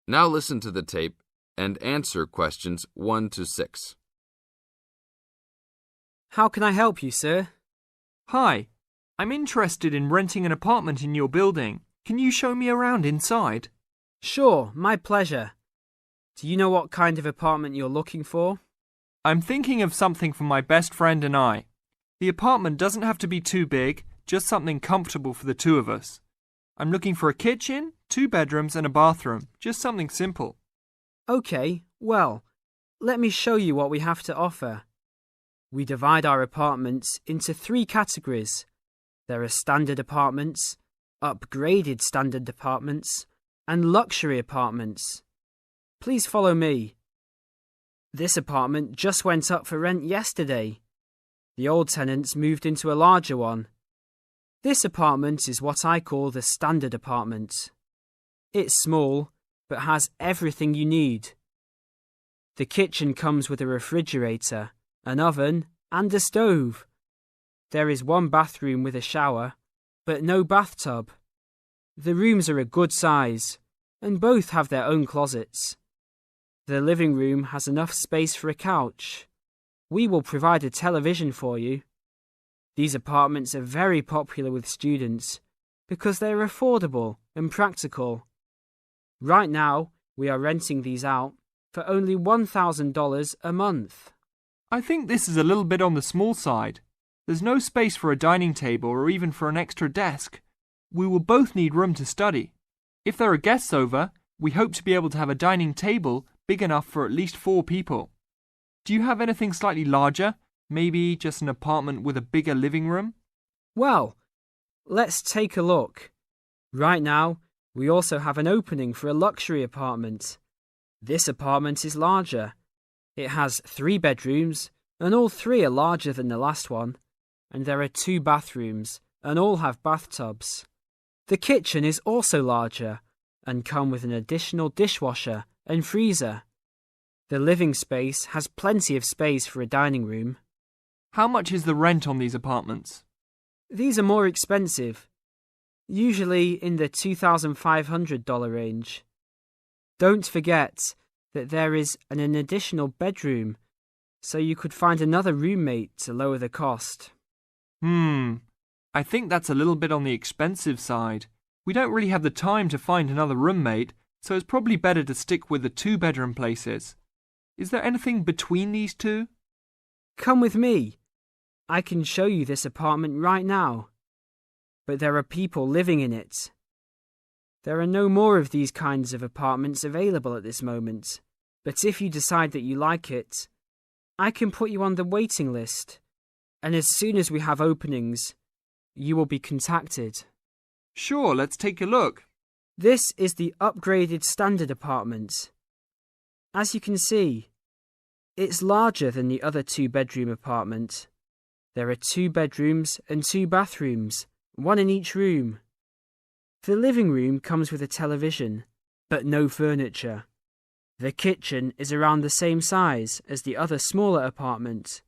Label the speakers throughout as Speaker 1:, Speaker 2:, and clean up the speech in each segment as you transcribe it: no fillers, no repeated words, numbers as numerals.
Speaker 1: Now listen to the tape and answer questions 1 to 6.
Speaker 2: How can I help you, sir?
Speaker 3: Hi, I'm interested in renting an apartment in your building. Can you show me around inside?
Speaker 2: Sure, my pleasure. Do you know what kind of apartment you're looking for?
Speaker 3: I'm thinking of something for my best friend and I. The apartment doesn't have to be too big, just something comfortable for the two of us. I'm looking for a kitchen, 2 bedrooms and a bathroom, just something simple.
Speaker 2: Okay, well, let me show you what we have to offer. We divide our apartments into 3 categories. There are standard apartments, upgraded standard apartments, and luxury apartments. Please follow me. This apartment just went up for rent yesterday. The old tenants moved into a larger one. This apartment is what I call the standard apartment. It's small, but has everything you need. The kitchen comes with a refrigerator, an oven, and a stove. There is 1 bathroom with a shower, but no bathtub. The rooms are a good size, and both have their own closets. The living room has enough space for a couch. We will provide a television for you. These apartments are very popular with students because they are affordable and practical. Right now, we are renting these out for only $1,000 a month.
Speaker 3: I think this is a little bit on the small side. There's no space for a dining table or even for an extra desk. We will both need room to study. If there are guests over, we hope to be able to have a dining table big enough for at least 4 people. Do you have anything slightly larger? Maybe just an apartment with a bigger living room?
Speaker 2: Well, let's take a look. Right now, we also have an opening for a luxury apartment. This apartment is larger. It has 3 bedrooms, and all 3 are larger than the last one. And there are 2 bathrooms, and all have bathtubs. The kitchen is also larger, and come with an additional dishwasher and freezer. The living space has plenty of space for a dining room.
Speaker 3: How much is the rent on these apartments?
Speaker 2: These are more expensive, usually in the $2,500 range. Don't forget that there is an additional bedroom, so you could find another roommate to lower the cost.
Speaker 3: I think that's a little bit on the expensive side. We don't really have the time to find another roommate, so it's probably better to stick with the 2-bedroom places. Is there anything between these 2?
Speaker 2: Come with me. I can show you this apartment right now. But there are people living in it. There are no more of these kinds of apartments available at this moment. But if you decide that you like it, I can put you on the waiting list. And as soon as we have openings, you will be contacted.
Speaker 3: Sure, let's take a look.
Speaker 2: This is the upgraded standard apartment. As you can see, it's larger than the other 2-bedroom apartment. There are 2 bedrooms and 2 bathrooms, 1 in each room. The living room comes with a television, but no furniture. The kitchen is around the same size as the other smaller apartment.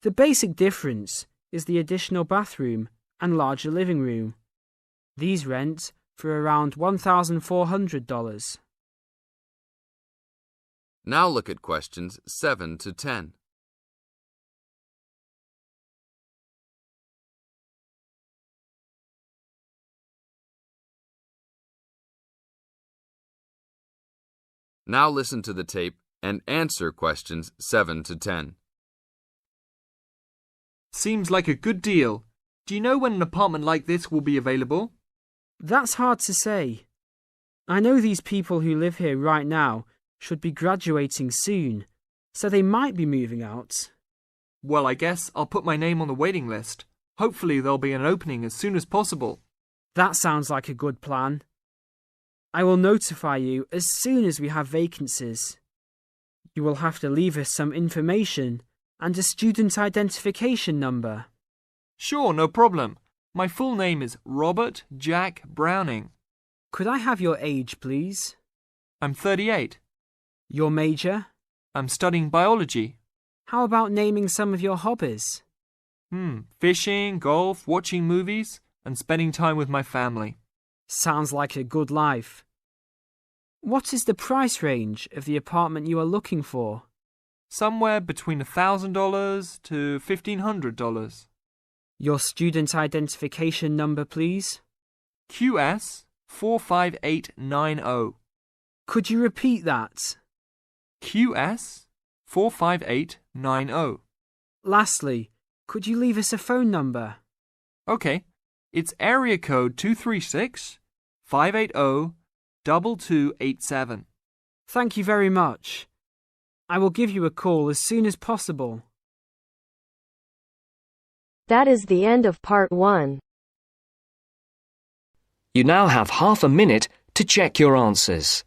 Speaker 2: The basic difference is the additional bathroom and larger living room. These rent for around $1,400.
Speaker 1: Now look at questions 7 to 10. Now listen to the tape and answer questions 7 to 10.
Speaker 3: Seems like a good deal. Do you know when an apartment like this will be available?
Speaker 2: That's hard to say. I know these people who live here right now should be graduating soon, so they might be moving out.
Speaker 3: Well, I guess I'll put my name on the waiting list. Hopefully there'll be an opening as soon as possible.
Speaker 2: That sounds like a good plan. I will notify you as soon as we have vacancies. You will have to leave us some information and a student identification number.
Speaker 3: Sure, no problem. My full name is Robert Jack Browning.
Speaker 2: Could I have your age, please?
Speaker 3: I'm 38.
Speaker 2: Your major?
Speaker 3: I'm studying biology.
Speaker 2: How about naming some of your hobbies?
Speaker 3: Fishing, golf, watching movies, and spending time with my family.
Speaker 2: Sounds like a good life. What is the price range of the apartment you are looking for?
Speaker 3: Somewhere between $1,000 to $1,500.
Speaker 2: Your student identification number, please.
Speaker 3: QS 45890.
Speaker 2: Could you repeat that?
Speaker 3: QS 45890.
Speaker 2: Lastly, could you leave us a phone number?
Speaker 3: Okay, it's area code 236 580 2287.
Speaker 2: Thank you very much. I will give you a call as soon as possible.
Speaker 4: That is the end of part 1.
Speaker 5: You now have half a minute to check your answers.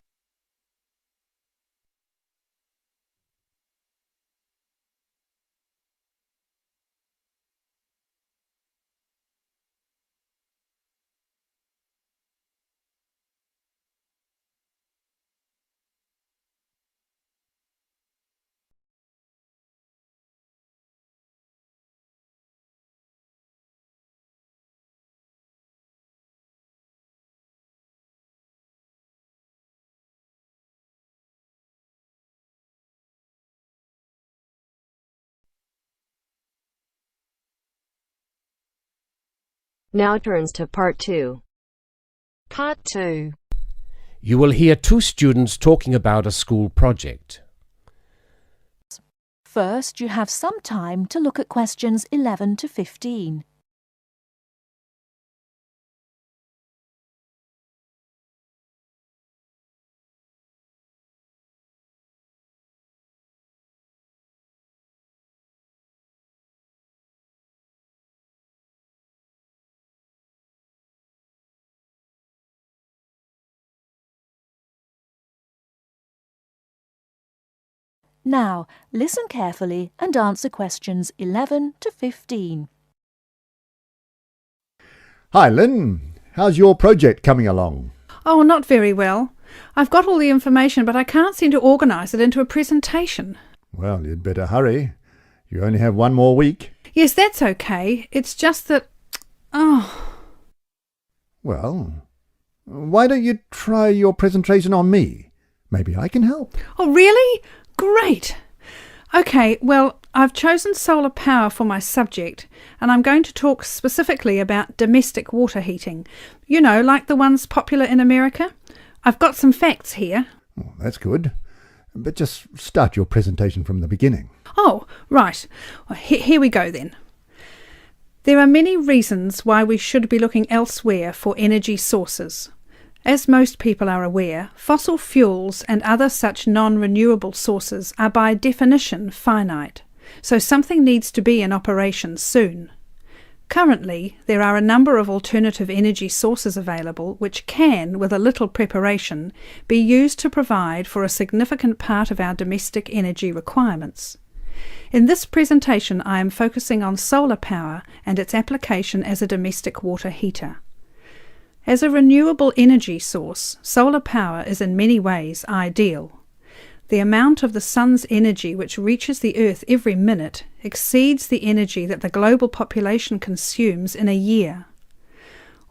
Speaker 4: Now turns to part 2.
Speaker 6: Part 2.
Speaker 7: You will hear two students talking about a school project.
Speaker 6: First, you have some time to look at questions 11 to 15. Now, listen carefully and answer questions 11 to 15.
Speaker 8: Hi, Lynn. How's your project coming along?
Speaker 9: Oh, not very well. I've got all the information, but I can't seem to organise it into a presentation.
Speaker 8: Well, you'd better hurry. You only have one more week.
Speaker 9: Yes, that's okay. It's just that...
Speaker 8: Well, why don't you try your presentation on me? Maybe I can help.
Speaker 9: Oh, really? Great! Okay, well, I've chosen solar power for my subject, and I'm going to talk specifically about domestic water heating. You know, like the ones popular in America. I've got some facts here.
Speaker 8: Oh, that's good. But just start your presentation from the beginning.
Speaker 9: Oh, right. Well, here we go then. There are many reasons why we should be looking elsewhere for energy sources. As most people are aware, fossil fuels and other such non-renewable sources are by definition finite, so something needs to be in operation soon. Currently, there are a number of alternative energy sources available which can, with a little preparation, be used to provide for a significant part of our domestic energy requirements. In this presentation, I am focusing on solar power and its application as a domestic water heater. As a renewable energy source, solar power is in many ways ideal. The amount of the sun's energy which reaches the earth every minute exceeds the energy that the global population consumes in a year.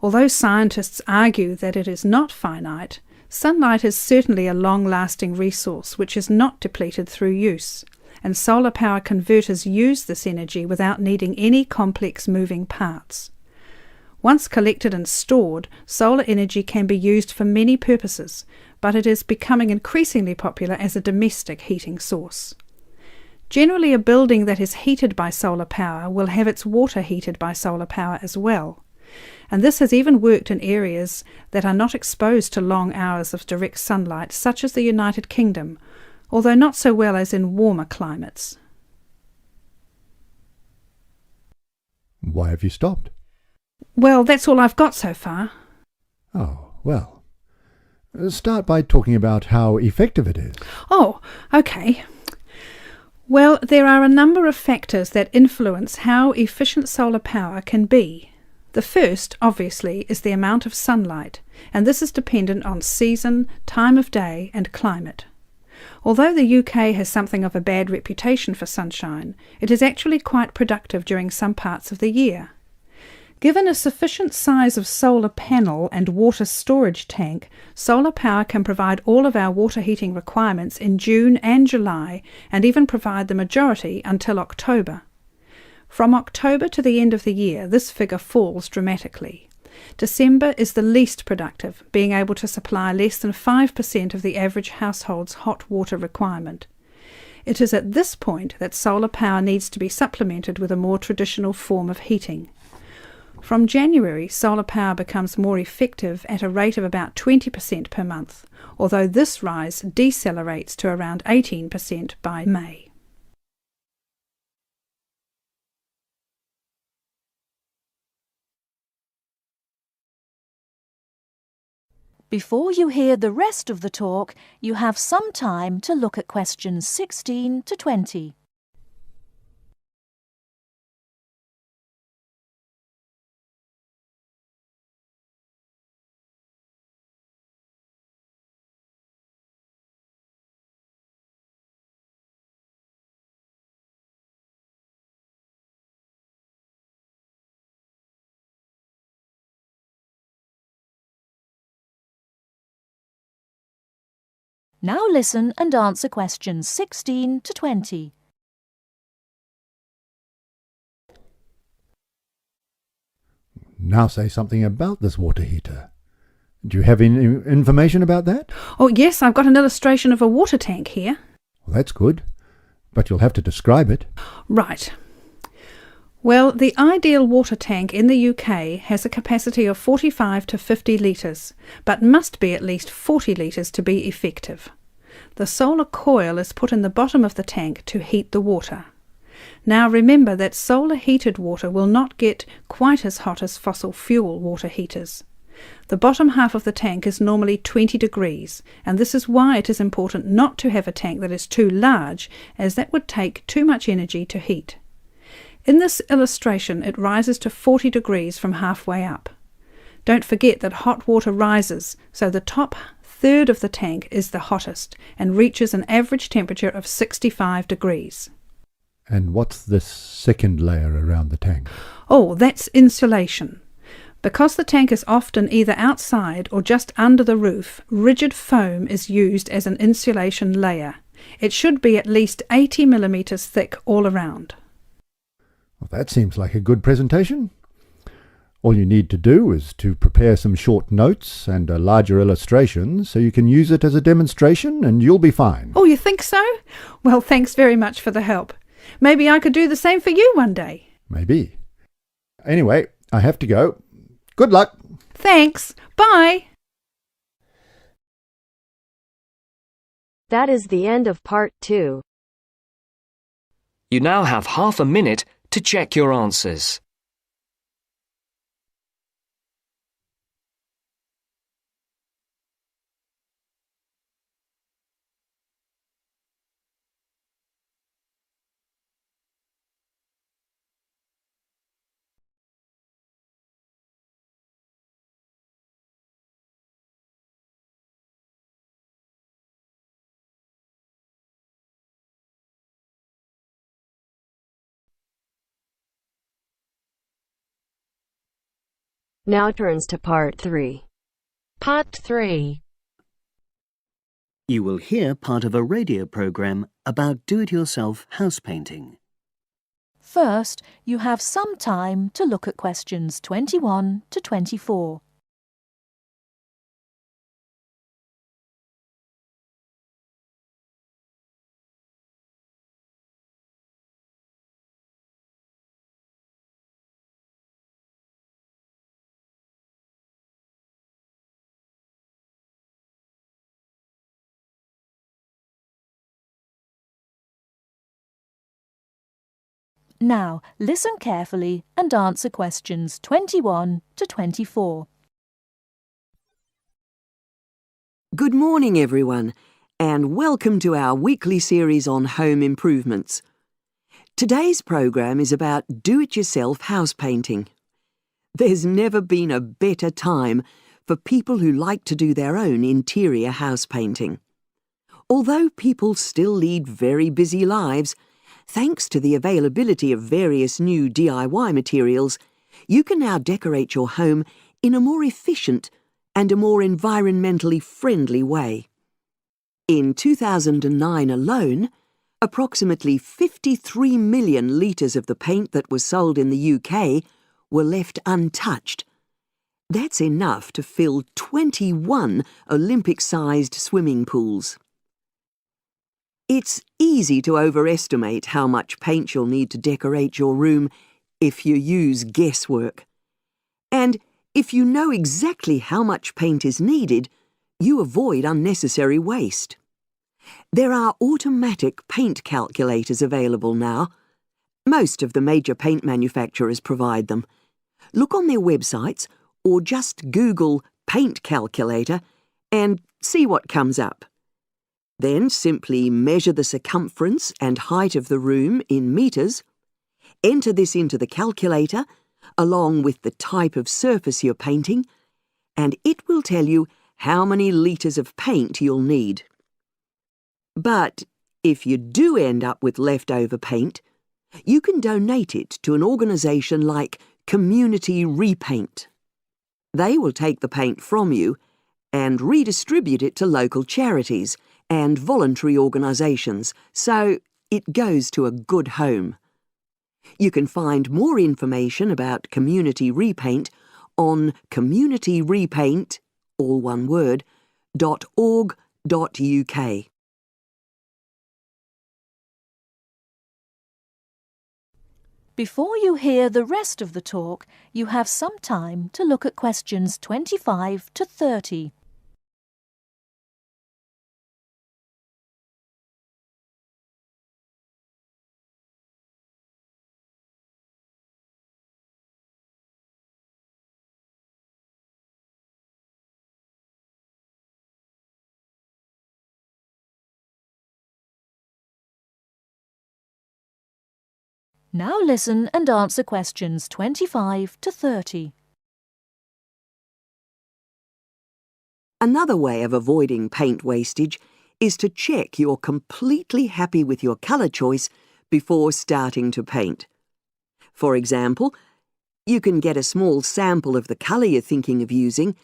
Speaker 9: Although scientists argue that it is not finite, sunlight is certainly a long-lasting resource which is not depleted through use, and solar power converters use this energy without needing any complex moving parts. Once collected and stored, solar energy can be used for many purposes, but it is becoming increasingly popular as a domestic heating source. Generally, a building that is heated by solar power will have its water heated by solar power as well, and this has even worked in areas that are not exposed to long hours of direct sunlight, such as the United Kingdom, although not so well as in warmer climates.
Speaker 8: Why have you stopped?
Speaker 9: Well, that's all I've got so far.
Speaker 8: Oh, well. Start by talking about how effective it is.
Speaker 9: Oh, okay. Well, there are a number of factors that influence how efficient solar power can be. The first, obviously, is the amount of sunlight, and this is dependent on season, time of day, and climate. Although the UK has something of a bad reputation for sunshine, it is actually quite productive during some parts of the year. Given a sufficient size of solar panel and water storage tank, solar power can provide all of our water heating requirements in June and July, and even provide the majority until October. From October to the end of the year, this figure falls dramatically. December is the least productive, being able to supply less than 5% of the average household's hot water requirement. It is at this point that solar power needs to be supplemented with a more traditional form of heating. From January, solar power becomes more effective at a rate of about 20% per month, although this rise decelerates to around 18% by May.
Speaker 6: Before you hear the rest of the talk, you have some time to look at questions 16 to 20. Now listen and answer questions 16 to 20.
Speaker 8: Now say something about this water heater. Do you have any information about that?
Speaker 9: Oh yes, I've got an illustration of a water tank here.
Speaker 8: Well, that's good, but you'll have to describe it.
Speaker 9: Right. Well, the ideal water tank in the UK has a capacity of 45 to 50 litres, but must be at least 40 litres to be effective. The solar coil is put in the bottom of the tank to heat the water. Now remember that solar heated water will not get quite as hot as fossil fuel water heaters. The bottom half of the tank is normally 20 degrees, and this is why it is important not to have a tank that is too large, as that would take too much energy to heat. In this illustration, it rises to 40 degrees from halfway up. Don't forget that hot water rises, so the top third of the tank is the hottest and reaches an average temperature of 65 degrees.
Speaker 8: And what's this second layer around the tank?
Speaker 9: Oh, that's insulation. Because the tank is often either outside or just under the roof, rigid foam is used as an insulation layer. It should be at least 80 millimetres thick all around.
Speaker 8: Well, that seems like a good presentation. All you need to do is to prepare some short notes and a larger illustration so you can use it as a demonstration and you'll be fine.
Speaker 9: Oh, you think so? Well, thanks very much for the help. Maybe I could do the same for you one day.
Speaker 8: Maybe. Anyway, I have to go. Good luck.
Speaker 9: Thanks. Bye.
Speaker 4: That is the end of part 2.
Speaker 5: You now have half a minute to check your answers.
Speaker 4: Now turns to part 3.
Speaker 10: Part 3.
Speaker 11: You will hear part of a radio program about do-it-yourself house painting.
Speaker 6: First, you have some time to look at questions 21 to 24. Now, listen carefully and answer questions 21 to 24.
Speaker 12: Good morning, everyone, and welcome to our weekly series on home improvements. Today's program is about do-it-yourself house painting. There's never been a better time for people who like to do their own interior house painting. Although people still lead very busy lives, thanks to the availability of various new DIY materials, you can now decorate your home in a more efficient and a more environmentally friendly way. In 2009 alone, approximately 53 million litres of the paint that was sold in the UK were left untouched. That's enough to fill 21 Olympic-sized swimming pools. It's easy to overestimate how much paint you'll need to decorate your room if you use guesswork. And if you know exactly how much paint is needed, you avoid unnecessary waste. There are automatic paint calculators available now. Most of the major paint manufacturers provide them. Look on their websites or just Google paint calculator and see what comes up. Then simply measure the circumference and height of the room in metres, enter this into the calculator along with the type of surface you're painting, and it will tell you how many litres of paint you'll need. But if you do end up with leftover paint, you can donate it to an organisation like Community Repaint. They will take the paint from you and redistribute it to local charities and voluntary organisations, so it goes to a good home. You can find more information about Community Repaint on communityrepaint, all one word, .org.uk.
Speaker 6: Before you hear the rest of the talk, you have some time to look at questions 25 to 30. Now listen and answer questions 25 to 30.
Speaker 12: Another way of avoiding paint wastage is to check you're completely happy with your colour choice before starting to paint. For example, you can get a small sample of the colour you're thinking of using,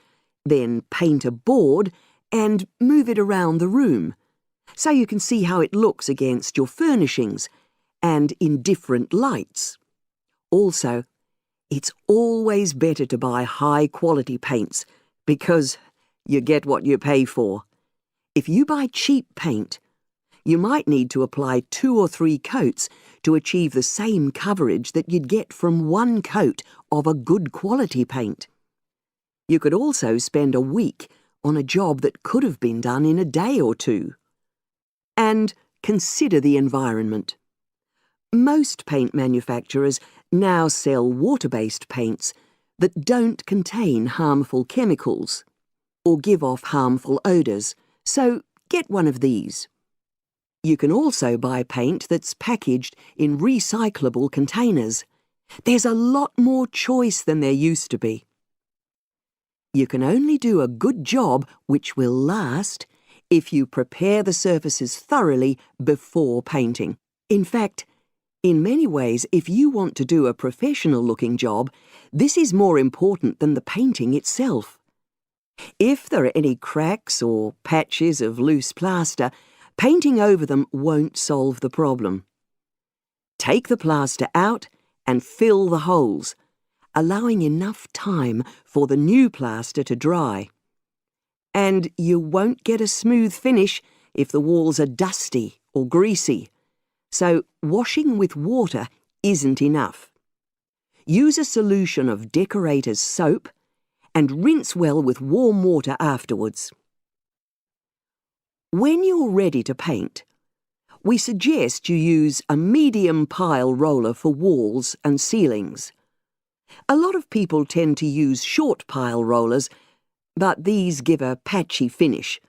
Speaker 12: then paint a board and move it around the room, so you can see how it looks against your furnishings and in different lights. Also, it's always better to buy high-quality paints because you get what you pay for. If you buy cheap paint, you might need to apply 2 or 3 coats to achieve the same coverage that you'd get from 1 coat of a good quality paint. You could also spend a week on a job that could have been done in a day or 2. And consider the environment. Most paint manufacturers now sell water-based paints that don't contain harmful chemicals or give off harmful odours, so get one of these. You can also buy paint that's packaged in recyclable containers. There's a lot more choice than there used to be. You can only do a good job which will last if you prepare the surfaces thoroughly before painting. In fact, in many ways, if you want to do a professional-looking job, this is more important than the painting itself. If there are any cracks or patches of loose plaster, painting over them won't solve the problem. Take the plaster out and fill the holes, allowing enough time for the new plaster to dry. And you won't get a smooth finish if the walls are dusty or greasy. So washing with water isn't enough. Use a solution of decorator's soap and rinse well with warm water afterwards. When you're ready to paint, we suggest you use a medium pile roller for walls and ceilings. A lot of people tend to use short pile rollers, but these give a patchy finish,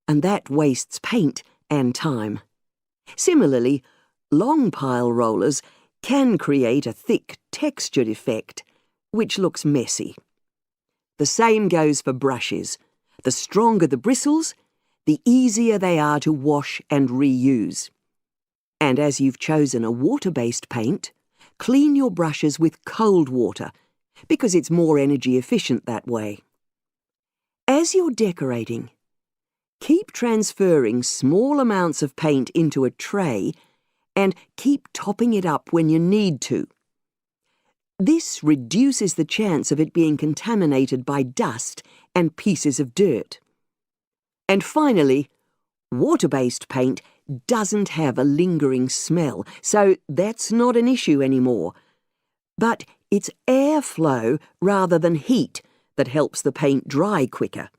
Speaker 12: and that wastes paint and time. Similarly, long pile rollers can create a thick textured effect, which looks messy. The same goes for brushes. The stronger the bristles, the easier they are to wash and reuse. And as you've chosen a water-based paint, clean your brushes with cold water because it's more energy efficient that way. As you're decorating, keep transferring small amounts of paint into a tray and keep topping it up when you need to. This reduces the chance of it being contaminated by dust and pieces of dirt. And finally, water-based paint doesn't have a lingering smell, so that's not an issue anymore. But it's airflow rather than heat that helps the paint dry quicker.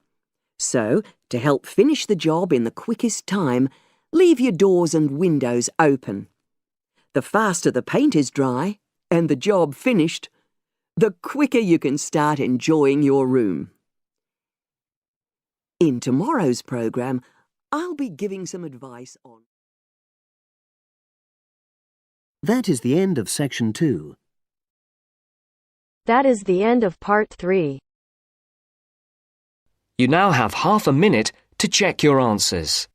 Speaker 12: So, to help finish the job in the quickest time, leave your doors and windows open. The faster the paint is dry and the job finished, the quicker you can start enjoying your room. In tomorrow's program, I'll be giving some advice on...
Speaker 11: That is the end of section 2.
Speaker 4: That is the end of part 3.
Speaker 5: You now have half a minute to check your answers.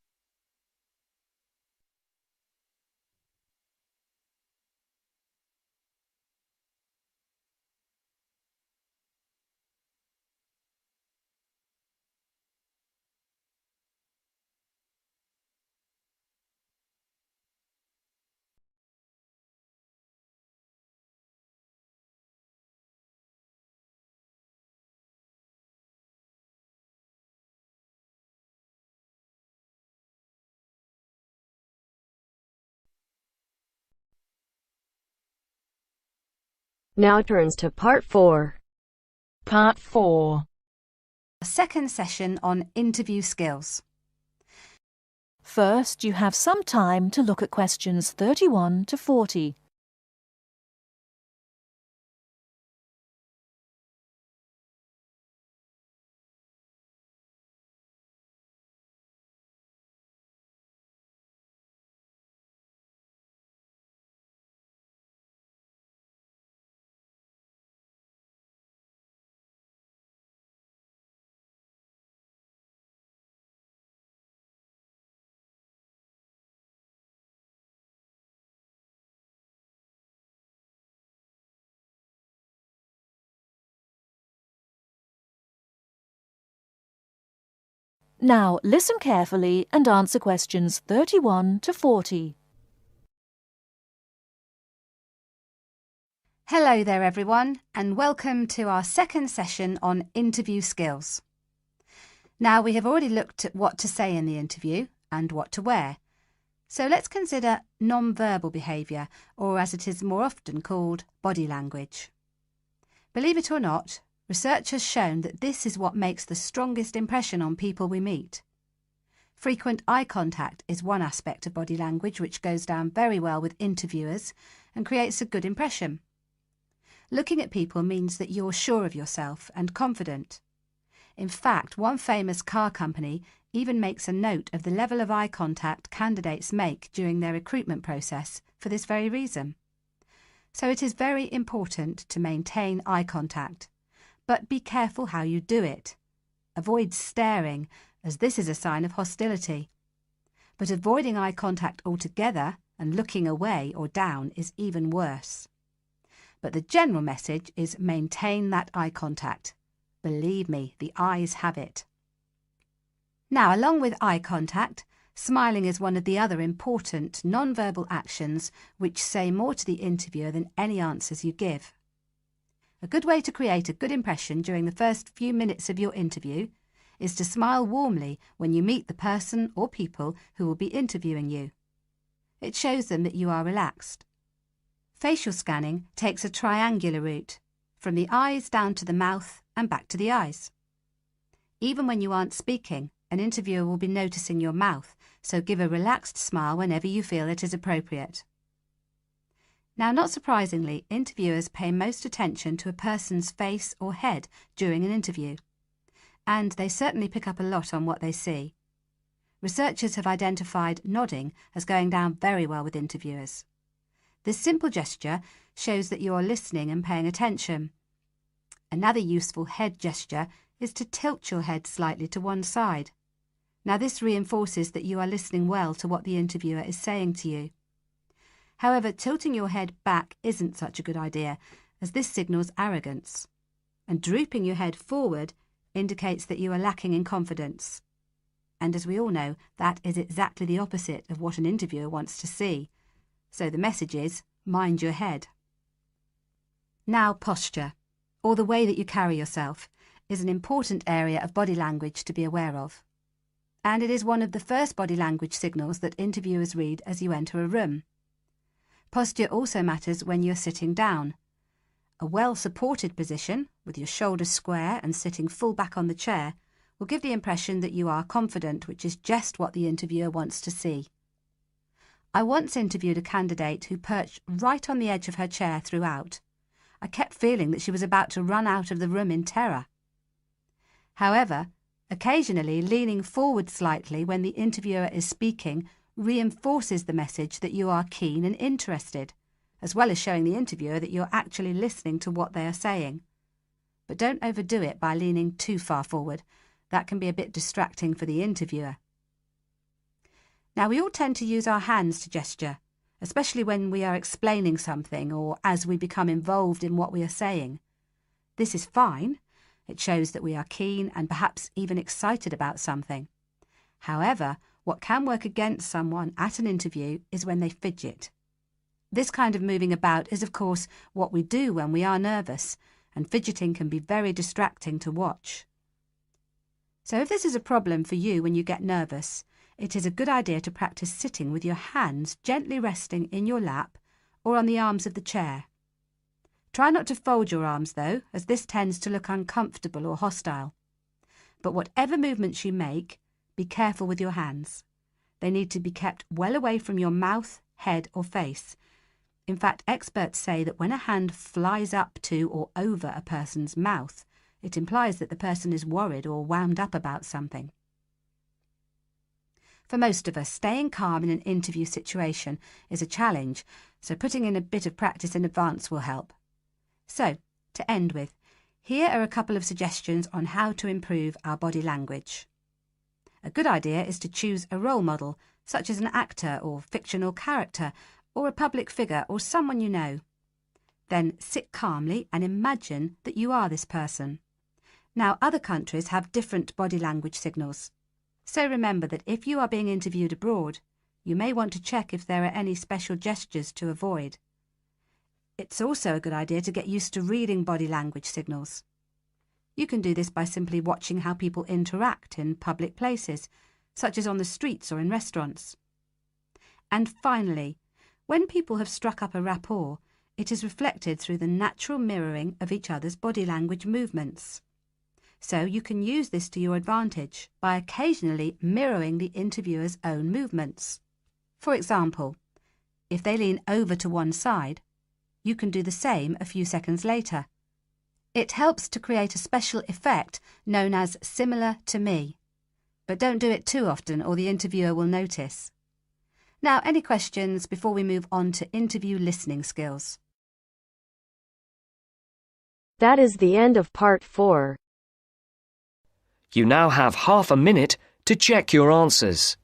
Speaker 4: Now turns to part 4.
Speaker 10: Part 4.
Speaker 13: A second session on interview skills.
Speaker 6: First, you have some time to look at questions 31 to 40. Now listen carefully and answer questions 31 to 40.
Speaker 13: Hello there everyone, and welcome to our second session on interview skills. Now we have already looked at what to say in the interview and what to wear. So let's consider non-verbal behaviour, or as it is more often called, body language. Believe it or not, research has shown that this is what makes the strongest impression on people we meet. Frequent eye contact is one aspect of body language which goes down very well with interviewers and creates a good impression. Looking at people means that you're sure of yourself and confident. In fact, one famous car company even makes a note of the level of eye contact candidates make during their recruitment process for this very reason. So it is very important to maintain eye contact. But be careful how you do it. Avoid staring, as this is a sign of hostility. But avoiding eye contact altogether and looking away or down is even worse. But the general message is maintain that eye contact. Believe me, the eyes have it. Now, along with eye contact, smiling is one of the other important non-verbal actions which say more to the interviewer than any answers you give. A good way to create a good impression during the first few minutes of your interview is to smile warmly when you meet the person or people who will be interviewing you. It shows them that you are relaxed. Facial scanning takes a triangular route, from the eyes down to the mouth and back to the eyes. Even when you aren't speaking, an interviewer will be noticing your mouth, so give a relaxed smile whenever you feel it is appropriate. Now, not surprisingly, interviewers pay most attention to a person's face or head during an interview, and they certainly pick up a lot on what they see. Researchers have identified nodding as going down very well with interviewers. This simple gesture shows that you are listening and paying attention. Another useful head gesture is to tilt your head slightly to one side. Now, this reinforces that you are listening well to what the interviewer is saying to you. However, tilting your head back isn't such a good idea, as this signals arrogance, and drooping your head forward indicates that you are lacking in confidence. And as we all know, that is exactly the opposite of what an interviewer wants to see. So the message is, mind your head. Now, posture, or the way that you carry yourself, is an important area of body language to be aware of. And it is one of the first body language signals that interviewers read as you enter a room. Posture also matters when you're sitting down. A well-supported position, with your shoulders square and sitting full back on the chair, will give the impression that you are confident, which is just what the interviewer wants to see. I once interviewed a candidate who perched right on the edge of her chair throughout. I kept feeling that she was about to run out of the room in terror. However, occasionally leaning forward slightly when the interviewer is speaking reinforces the message that you are keen and interested, as well as showing the interviewer that you're actually listening to what they are saying. But don't overdo it by leaning too far forward. That can be a bit distracting for the interviewer. Now, we all tend to use our hands to gesture, especially when we are explaining something or as we become involved in what we are saying. This is fine. It shows that we are keen and perhaps even excited about something. However, what can work against someone at an interview is when they fidget. This kind of moving about is, of course, what we do when we are nervous, and fidgeting can be very distracting to watch. So if this is a problem for you when you get nervous, it is a good idea to practice sitting with your hands gently resting in your lap or on the arms of the chair. Try not to fold your arms though, as this tends to look uncomfortable or hostile. But whatever movements you make, be careful with your hands. They need to be kept well away from your mouth, head or face. In fact, experts say that when a hand flies up to or over a person's mouth, it implies that the person is worried or wound up about something. For most of us, staying calm in an interview situation is a challenge, so putting in a bit of practice in advance will help. So, to end with, here are a couple of suggestions on how to improve our body language. A good idea is to choose a role model, such as an actor or fictional character, or a public figure or someone you know. Then sit calmly and imagine that you are this person. Now, other countries have different body language signals. So remember that if you are being interviewed abroad, you may want to check if there are any special gestures to avoid. It's also a good idea to get used to reading body language signals. You can do this by simply watching how people interact in public places, such as on the streets or in restaurants. And finally, when people have struck up a rapport, it is reflected through the natural mirroring of each other's body language movements. So you can use this to your advantage by occasionally mirroring the interviewer's own movements. For example, if they lean over to one side, you can do the same a few seconds later. It helps to create a special effect known as similar to me. But don't do it too often or the interviewer will notice. Now, any questions before we move on to interview listening skills?
Speaker 4: That is the end of part 4.
Speaker 5: You now have half a minute to check your answers.